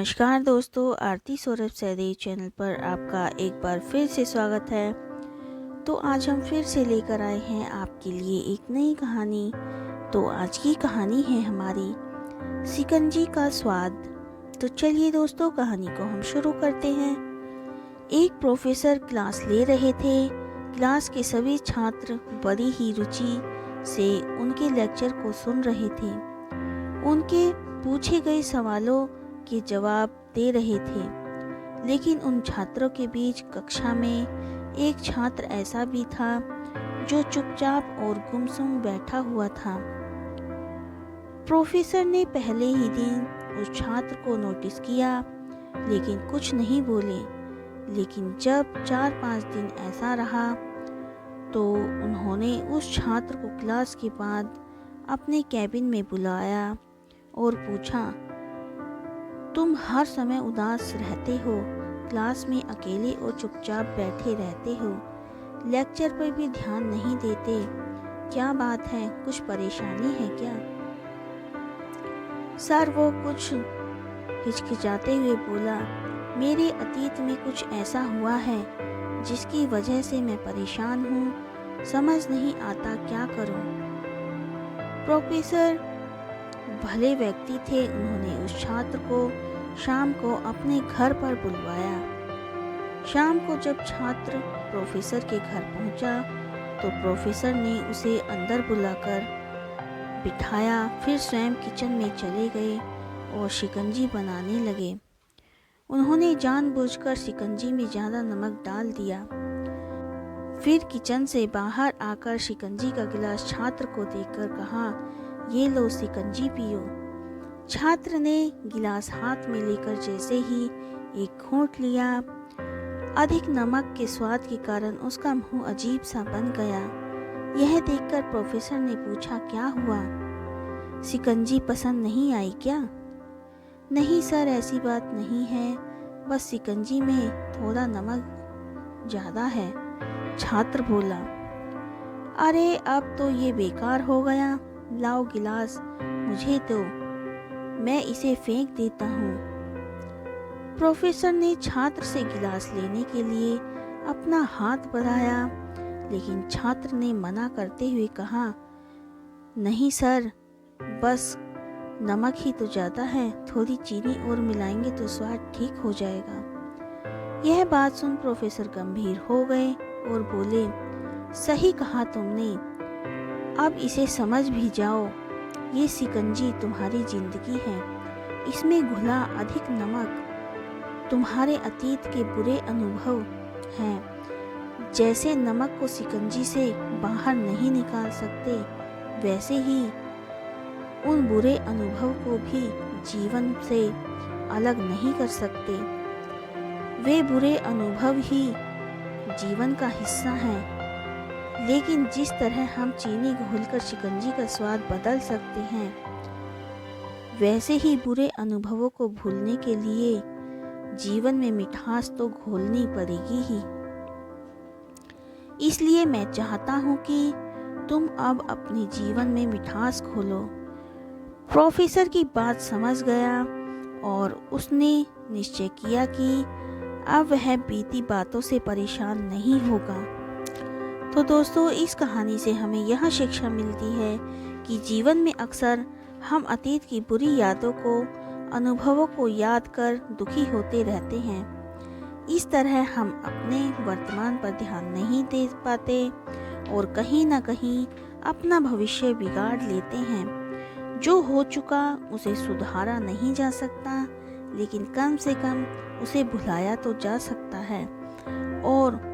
नमस्कार दोस्तों, आरती सौरभ सैदी चैनल पर आपका एक बार फिर से स्वागत है। तो आज हम फिर से लेकर आए हैं आपके लिए एक नई कहानी। तो आज की कहानी है हमारी शिकंजी का स्वाद। तो चलिए दोस्तों, कहानी को हम शुरू करते हैं। एक प्रोफेसर क्लास ले रहे थे। क्लास के सभी छात्र बड़ी ही रुचि से उनके लेक्चर को सुन रहे थे। उनके पूछे गए सवालों के जवाब दे रहे थे, लेकिन उन छात्रों के बीच कक्षा में एक छात्र ऐसा भी था जो चुपचाप और गुमसुम बैठा हुआ था। प्रोफेसर ने पहले ही दिन उस छात्र को नोटिस किया, लेकिन कुछ नहीं बोले। लेकिन जब 4-5 दिन ऐसा रहा तो उन्होंने उस छात्र को क्लास के बाद अपने कैबिन में बुलाया और पूछा, तुम हर समय उदास रहते हो, क्लास में अकेले और चुपचाप बैठे रहते हो, लेक्चर पर भी ध्यान नहीं देते, क्या बात है, कुछ परेशानी है क्या? सर, वो कुछ हिचकिचाते हुए बोला, मेरे अतीत में कुछ ऐसा हुआ है जिसकी वजह से मैं परेशान हूँ, समझ नहीं आता क्या करूँ। प्रोफेसर भले व्यक्ति थे। उन्होंने उस छात्र को शाम को अपने घर पर बुलवाया। शाम को जब छात्र प्रोफेसर के घर पहुंचा तो प्रोफेसर ने उसे अंदर बुलाकर बिठाया, फिर स्वयं किचन में चले गए और शिकंजी बनाने लगे। उन्होंने जानबूझकर शिकंजी में ज़्यादा नमक डाल दिया। फिर किचन से बाहर आकर शिकंजी का गिलास छात्र को देकर कहा, ये लो शिकंजी पियो। छात्र ने गिलास हाथ में लेकर जैसे ही एक घूंट लिया, अधिक नमक के स्वाद के कारण उसका मुंह अजीब सा बन गया। यह देखकर प्रोफेसर ने पूछा, क्या हुआ, शिकंजी पसंद नहीं आई क्या? नहीं सर, ऐसी बात नहीं है, बस शिकंजी में थोड़ा नमक ज़्यादा है, छात्र बोला। अरे अब तो ये बेकार हो गया, लाओ गिलास मुझे दो, मैं इसे फेंक देता हूँ। प्रोफेसर ने छात्र से गिलास लेने के लिए अपना हाथ बढ़ाया, लेकिन छात्र ने मना करते हुए कहा, नहीं सर, बस नमक ही तो ज़्यादा है, थोड़ी चीनी और मिलाएंगे तो स्वाद ठीक हो जाएगा। यह बात सुन प्रोफेसर गंभीर हो गए और बोले, सही कहा तुमने, अब इसे समझ भी जाओ, ये शिकंजी तुम्हारी जिंदगी है, इसमें घुला अधिक नमक तुम्हारे अतीत के बुरे अनुभव हैं। जैसे नमक को शिकंजी से बाहर नहीं निकाल सकते, वैसे ही उन बुरे अनुभव को भी जीवन से अलग नहीं कर सकते। वे बुरे अनुभव ही जीवन का हिस्सा हैं। लेकिन जिस तरह हम चीनी घोलकर शिकंजी का स्वाद बदल सकते हैं, वैसे ही बुरे अनुभवों को भूलने के लिए जीवन में मिठास तो घोलनी पड़ेगी ही। इसलिए मैं चाहता हूँ कि तुम अब अपने जीवन में मिठास घोलो। प्रोफेसर की बात समझ गया और उसने निश्चय किया कि अब वह बीती बातों से परेशान नहीं होगा। तो दोस्तों, इस कहानी से हमें यह शिक्षा मिलती है कि जीवन में अक्सर हम अतीत की बुरी यादों को, अनुभवों को याद कर दुखी होते रहते हैं। इस तरह हम अपने वर्तमान पर ध्यान नहीं दे पाते और कहीं ना कहीं अपना भविष्य बिगाड़ लेते हैं। जो हो चुका उसे सुधारा नहीं जा सकता, लेकिन कम से कम उसे भुलाया तो जा सकता है और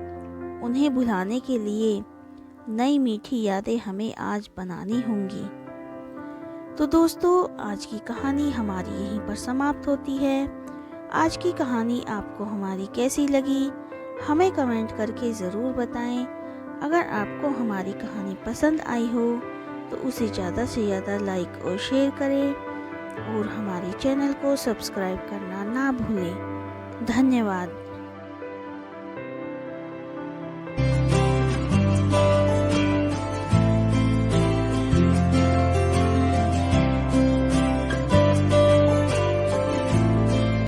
उन्हें भुलाने के लिए नई मीठी यादें हमें आज बनानी होंगी। तो दोस्तों, आज की कहानी हमारी यहीं पर समाप्त होती है। आज की कहानी आपको हमारी कैसी लगी, हमें कमेंट करके ज़रूर बताएं। अगर आपको हमारी कहानी पसंद आई हो तो उसे ज़्यादा से ज़्यादा लाइक और शेयर करें और हमारे चैनल को सब्सक्राइब करना ना भूलें। धन्यवाद।